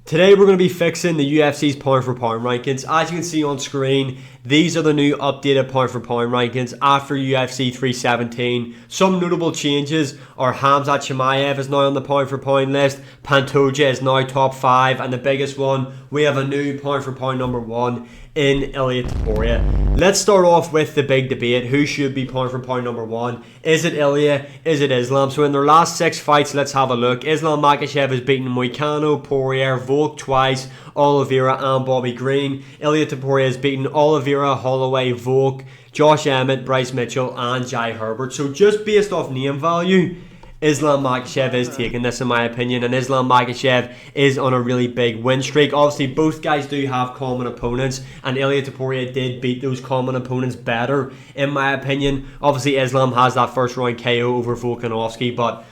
Today we're going to be fixing the UFC's pound for pound rankings. As you can see on screen, these are the new updated pound for pound rankings after UFC 317. Some notable changes are Khamzat Chimaev is now on the pound for pound list, Pantoja is now top 5, and the biggest one, we have a new pound for pound number 1 in Ilia Topuria. Let's start off with the big debate. Who should be pound for pound number 1? Is it Ilia? Is it Islam? So in their last 6 fights, let's have a look. Islam Makhachev has beaten Moicano, Poirier, Volk twice, Oliveira and Bobby Green. Ilia Topuria has beaten Oliveira, Holloway, Volk, Josh Emmett, Bryce Mitchell and Jai Herbert. So just based off name value, Islam Makhachev is taking this in my opinion, and Islam Makhachev is on a really big win streak. Obviously both guys do have common opponents, and Ilia Topuria did beat those common opponents better in my opinion. Obviously Islam has that first round KO over Volkanovski, but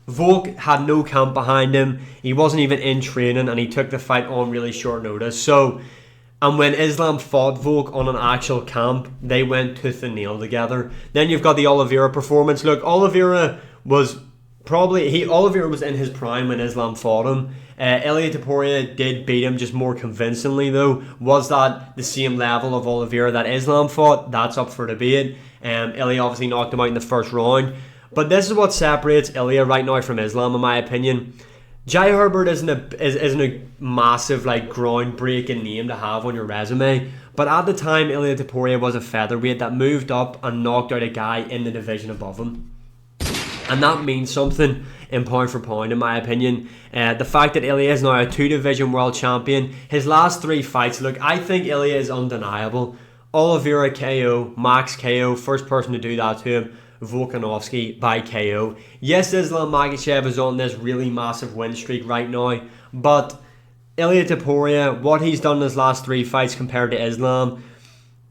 Volk had no camp behind him. He wasn't even in training and he took the fight on really short notice. And when Islam fought Volk on an actual camp, they went tooth and nail together. Then you've got the Oliveira performance. Look, Oliveira was in his prime when Islam fought him. Ilia Topuria did beat him, just more convincingly though. Was that the same level of Oliveira that Islam fought? That's up for debate. Ilia obviously knocked him out in the first round. But this is what separates Ilia right now from Islam, in my opinion. Jai Herbert isn't a massive, groundbreaking name to have on your resume. But at the time, Ilia Topuria was a featherweight that moved up and knocked out a guy in the division above him. And that means something in pound for pound, in my opinion. The fact that Ilia is now a 2-division world champion. His last 3 fights, look, I think Ilia is undeniable. Oliveira KO, Max KO, first person to do that to him. Volkanovski by KO. Yes, Islam Makhachev is on this really massive win streak right now, but Ilia Topuria, what he's done in his last 3 fights compared to Islam,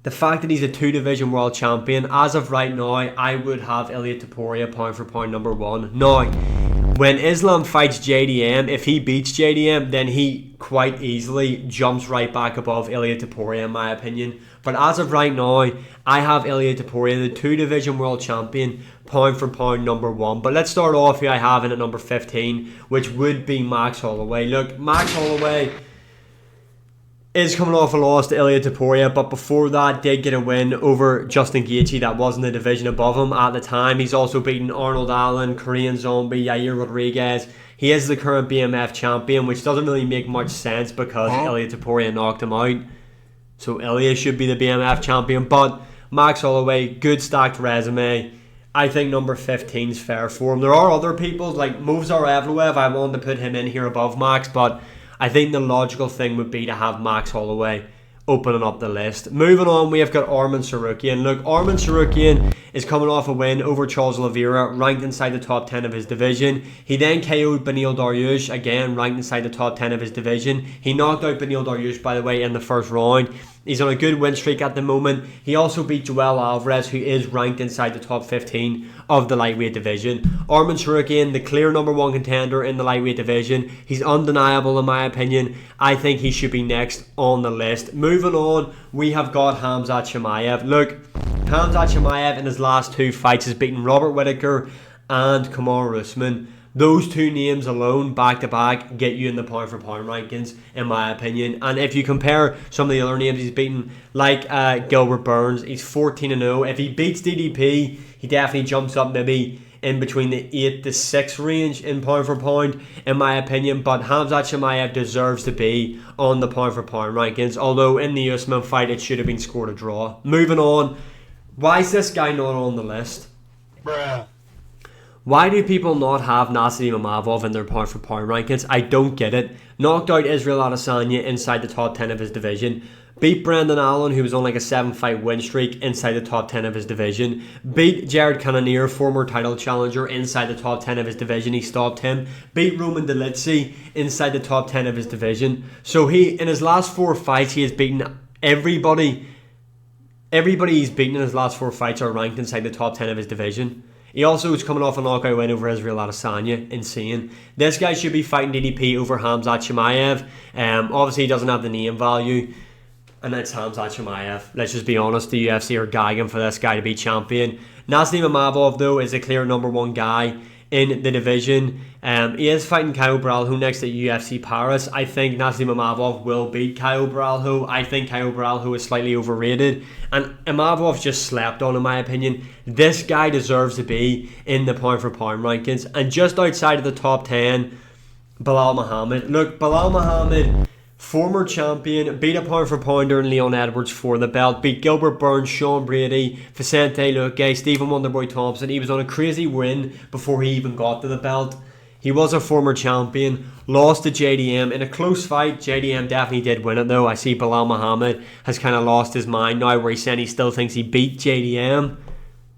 the fact that he's a 2-division world champion, as of right now, I would have Ilia Topuria pound for pound number 1. Now, when Islam fights JDM, if he beats JDM, then he quite easily jumps right back above Ilia Topuria, in my opinion. But as of right now, I have Ilia Topuria, the 2-division world champion, pound for pound number 1. But let's start off here. I have in at number 15, which would be Max Holloway. Look, Max Holloway is coming off a loss to Ilia Topuria, but before that did get a win over Justin Gaethje that was in the division above him at the time. He's also beaten Arnold Allen, Korean Zombie, Yair Rodriguez. He is the current BMF champion, which doesn't really make much sense because Ilia Topuria knocked him out. So Ilia should be the BMF champion, but Max Holloway, good stacked resume. I think number 15 is fair for him. There are other people like Movsar Evloev. I wanted to put him in here above Max, but I think the logical thing would be to have Max Holloway opening up the list. Moving on, we have got Arman Tsarukyan. Look, Arman Tsarukyan is coming off a win over Charles Oliveira, ranked inside the top 10 of his division. He then KO'd Beneil Dariush, again ranked inside the top 10 of his division. He knocked out Beneil Dariush, by the way, in the first round. He's on a good win streak at the moment. He also beat Joel Alvarez, who is ranked inside the top 15 of the lightweight division. Arman Tsarukyan, the clear number 1 contender in the lightweight division. He's undeniable in my opinion. I think he should be next on the list. Moving on, we have got Khamzat Chimaev. Look, Khamzat Chimaev in his last 2 fights has beaten Robert Whittaker and Kamaru Usman. Those 2 names alone, back to back, get you in the pound for pound rankings, in my opinion. And if you compare some of the other names he's beaten, like Gilbert Burns, he's 14-0. If he beats DDP, he definitely jumps up maybe in between the 8 to 6 range in pound for pound, in my opinion. But Khamzat Chimaev deserves to be on the pound for pound rankings, although in the Usman fight it should have been scored a draw. Moving on, why is this guy not on the list? Bruh. Why do people not have Nassim Imavov in their pound for pound rankings? I don't get it. Knocked out Israel Adesanya inside the top 10 of his division. Beat Brendan Allen, who was on like a 7-fight win streak, inside the top 10 of his division. Beat Jared Cannonier, former title challenger, inside the top 10 of his division. He stopped him. Beat Roman Dolidze inside the top 10 of his division. So in his last 4 fights, he has beaten everybody. Everybody he's beaten in his last 4 fights are ranked inside the top 10 of his division. He also is coming off a knockout win over Israel Adesanya. Insane. This guy should be fighting DDP over Khamzat Chimaev. Obviously, he doesn't have the name value. And it's Khamzat Chimaev. Let's just be honest, the UFC are gagging for this guy to be champion. Nassim Imavov, though, is a clear number 1 guy in the division. He is fighting Caio Borralho next at UFC Paris. I think Nassim Imavov will beat Caio Borralho. I think Caio Borralho is slightly overrated, and Imavov just slept on, in my opinion. This guy deserves to be in the pound for pound rankings. And just outside of the top 10, Belal Muhammad. Look, Belal Muhammad, former champion, beat a pound for pounder in Leon Edwards for the belt, beat Gilbert Burns, Sean Brady, Vicente Luque, Stephen Wonderboy Thompson. He was on a crazy win before he even got to the belt. He was a former champion, lost to JDM in a close fight. JDM definitely did win it though. I see Belal Muhammad has kind of lost his mind now, where he's saying he still thinks he beat JDM.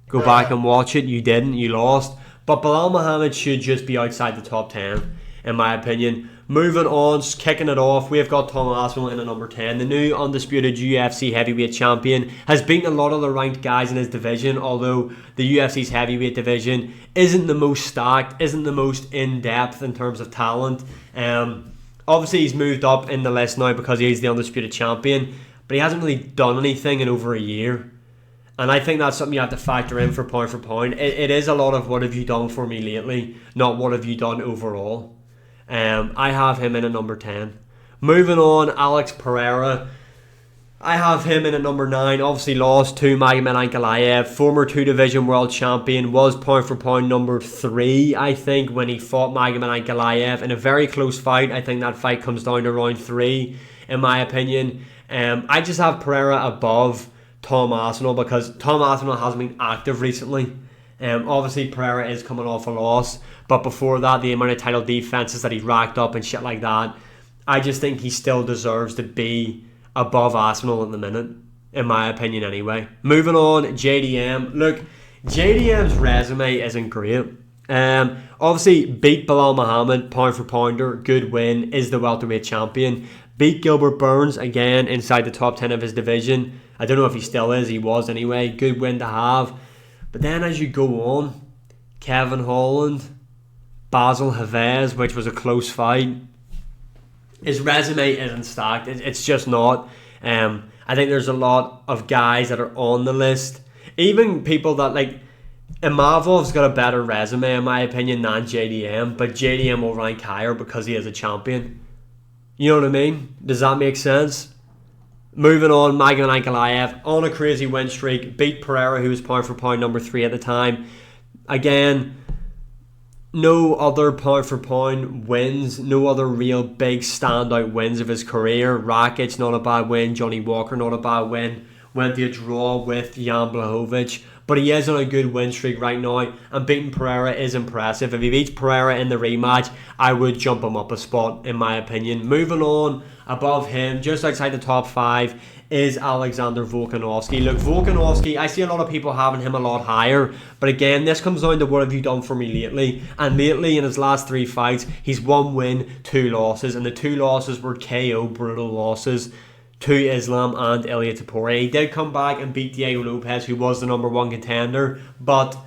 Go back and watch it. You didn't. You lost. But Belal Muhammad should just be outside the top 10, in my opinion. Moving on, kicking it off, we've got Tom Aspinall in at number 10. The new undisputed UFC heavyweight champion has beaten a lot of the ranked guys in his division, although the UFC's heavyweight division isn't the most stacked, isn't the most in-depth in terms of talent. Obviously, he's moved up in the list now because he's the undisputed champion, but he hasn't really done anything in over a year. And I think that's something you have to factor in for pound. It is a lot of what have you done for me lately, not what have you done overall. I have him in at number 10. Moving on, Alex Pereira. I have him in at number 9. Obviously lost to Magomed Ankalaev. Former 2-division world champion. Was pound for pound number 3, I think, when he fought Magomed Ankalaev in a very close fight. I think that fight comes down to round 3, in my opinion. I just have Pereira above Tom Aspinall because Tom Aspinall hasn't been active recently. Obviously Pereira is coming off a loss, but before that, the amount of title defenses that he's racked up and shit like that, I just think he still deserves to be above Aspinall at the minute, in my opinion anyway. Moving on, JDM. Look, JDM's resume isn't great. Obviously beat Belal Muhammad, pound for pounder, good win, is the welterweight champion. Beat Gilbert Burns, again, inside the top 10 of his division. I don't know if he still is, he was anyway. Good win to have. But then as you go on, Kevin Holland, Basil Havez, which was a close fight. His resume isn't stacked. It's just not. I think there's a lot of guys that are on the list. Even people that like... Imavov's got a better resume in my opinion than JDM, but JDM will rank higher because he is a champion. You know what I mean? Does that make sense? Moving on, Magomed Ankalaev on a crazy win streak, beat Pereira, who was pound for pound number 3 at the time. Again, no other pound for pound wins, no other real big standout wins of his career. Rakic, not a bad win. Johnny Walker, not a bad win. Went to a draw with Jan Blachowicz. But he is on a good win streak right now, and beating Pereira is impressive. If he beats Pereira in the rematch, I would jump him up a spot, in my opinion. Moving on, above him, just outside the top 5, is Alexander Volkanovski. Look, Volkanovski, I see a lot of people having him a lot higher, but again, this comes down to what have you done for me lately. And lately, in his last 3 fights, he's 1 win, 2 losses, and the 2 losses were KO, brutal losses to Islam and Ilia Topuria. He did come back and beat Diego Lopez, who was the number 1 contender, but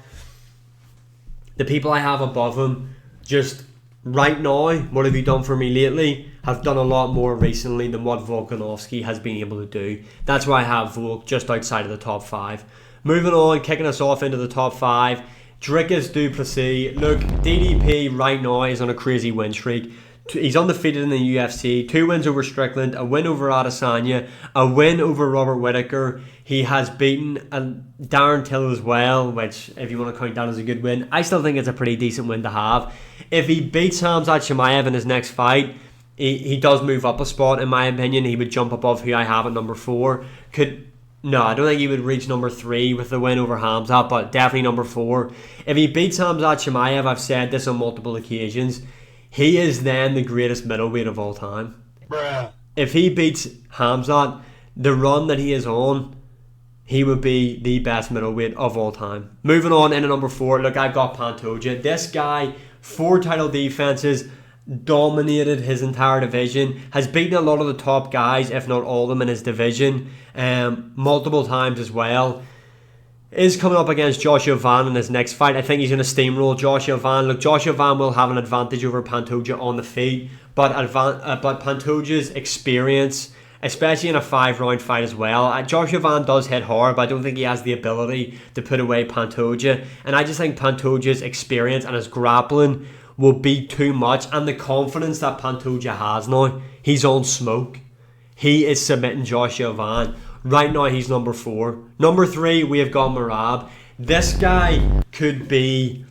the people I have above him, just right now, what have you done for me lately, have done a lot more recently than what Volkanovski has been able to do. That's why I have Volk just outside of the top 5. Moving on, kicking us off into the top 5, Dricus du Plessis. Look, DDP right now is on a crazy win streak. He's undefeated in the UFC, 2 wins over Strickland, a win over Adesanya, a win over Robert Whittaker. He has beaten Darren Till as well, which if you want to count that as a good win, I still think it's a pretty decent win to have. If he beats Khamzat Chimaev in his next fight, he does move up a spot, in my opinion. He would jump above who I have at number 4. No, I don't think he would reach number 3 with the win over Khamzat, but definitely number 4. If he beats Khamzat Chimaev, I've said this on multiple occasions, he is then the greatest middleweight of all time. Bruh. If he beats Khamzat, the run that he is on, he would be the best middleweight of all time. Moving on into number 4, look, I've got Pantoja. This guy, 4 title defenses, dominated his entire division, has beaten a lot of the top guys, if not all of them in his division, multiple times as well. Is coming up against Joshua Van in his next fight. I think he's going to steamroll Joshua Van. Look, Joshua Van will have an advantage over Pantoja on the feet, but Pantoja's experience, especially in a 5-round fight as well. Joshua Van does hit hard, but I don't think he has the ability to put away Pantoja. And I just think Pantoja's experience and his grappling will be too much. And the confidence that Pantoja has now, he's on smoke. He is submitting Joshua Van. Right now, he's number 4. Number 3, we have got Merab. This guy could be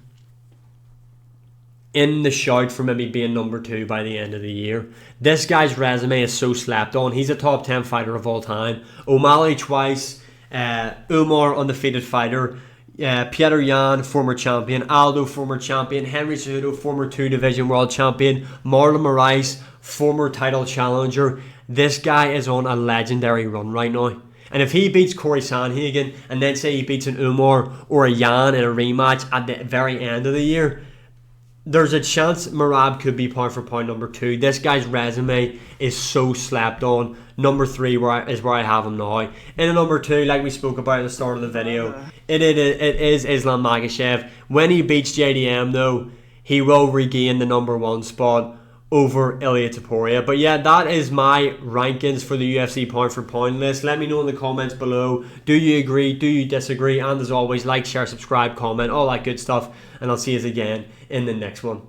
in the shout for maybe being number 2 by the end of the year. This guy's resume is so slept on. He's a top 10 fighter of all time. O'Malley twice, Umar undefeated fighter, Peter Yan, former champion, Aldo, former champion, Henry Cejudo, former 2 division world champion, Marlon Moraes, former title challenger. This guy is on a legendary run right now. And if he beats Corey Sandhagen and then say he beats an Umar or a Yan in a rematch at the very end of the year, there's a chance Merab could be pound for pound number 2. This guy's resume is so slept on. Number 3 is where I have him now. In number 2, like we spoke about at the start of the video, it is Islam Makhachev. When he beats JDM though, he will regain the number 1 spot over Ilia Topuria. But yeah, that is my rankings for the UFC pound for pound list. Let me know in the comments below. Do you agree? Do you disagree? And as always, like, share, subscribe, comment, all that good stuff. And I'll see you again in the next one.